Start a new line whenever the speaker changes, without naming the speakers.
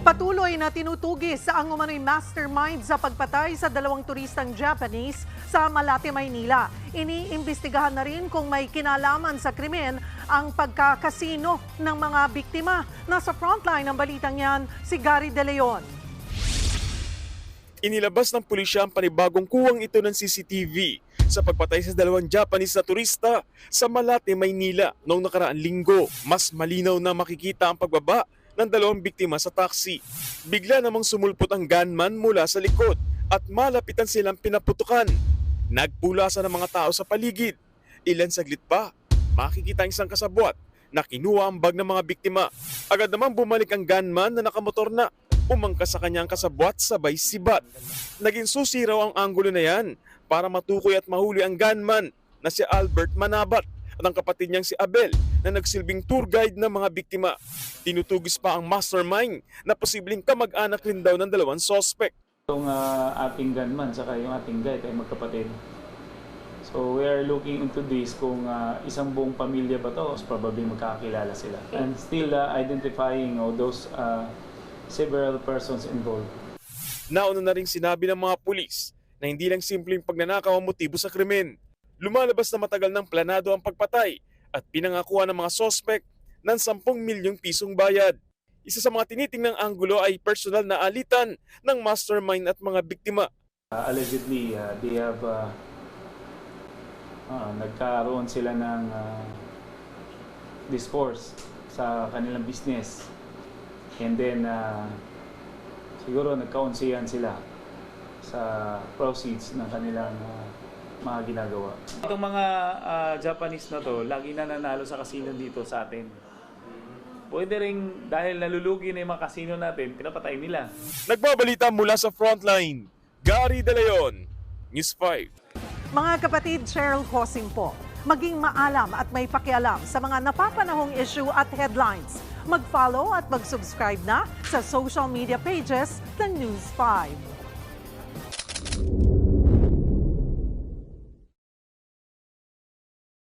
Patuloy na tinutugis ang umano'y mastermind sa pagpatay sa dalawang turistang Japanese sa Malate, Maynila. Iniimbestigahan na rin kung may kinalaman sa krimen ang pagkakasino ng mga biktima. Nasa frontline ng balitang yan, si Gary De Leon.
Inilabas ng pulisya ang panibagong kuwang ito ng CCTV sa pagpatay sa dalawang Japanese na turista sa Malate, Maynila noong nakaraang linggo. Mas malinaw na makikita ang pagbaba ng dalawang biktima sa taxi. Bigla namang sumulpot ang gunman mula sa likod at malapitan silang pinaputukan. Nagpulasan ng mga tao sa paligid. Ilan saglit pa, makikita ang isang kasabwat na kinuha ang bag ng mga biktima. Agad namang bumalik ang gunman na nakamotor na. Umangkas sa kanyang kasabwat sabay sibat. Naging susi raw ang anggulo na yan para matukoy at mahuli ang gunman na si Albert Manabat at ang kapatid niyang si Abel na nagsilbing tour guide ng mga biktima. Tinutugis pa ang mastermind na posibleng kamag-anak rin daw ng dalawang suspect.
Yung ating gunman saka yung ating guide ay magkapatid. So we are looking into this kung isang buong pamilya ba to, probably magkakilala sila. And still identifying those several persons involved.
Nauna na rin sinabi ng mga pulis na hindi lang simpleng pagnanakaw ang motibo sa krimen. Lumalabas na matagal ng planado ang pagpatay at pinangakuan ng mga suspect ng 10 milyong pisong bayad. Isa sa mga tinitingnang anggulo ay personal na alitan ng mastermind at mga biktima.
Allegedly, they have nagkaroon sila ng discourse sa kanilang business. And then, siguro nagkaunsihan sila sa proceeds ng kanilang mga ginagawa. Itong mga Japanese na to, lagi na nanalo sa casino dito sa atin. Pwede rin dahil nalulugi na yung mga casino natin, pinapatay nila.
Nagbabalita mula sa frontline, Gary De Leon, News 5.
Mga kapatid, Cheryl Cosing po. Maging maalam at may pakialam sa mga napapanahong issue at headlines. Mag-follow at mag-subscribe na sa social media pages ng News 5.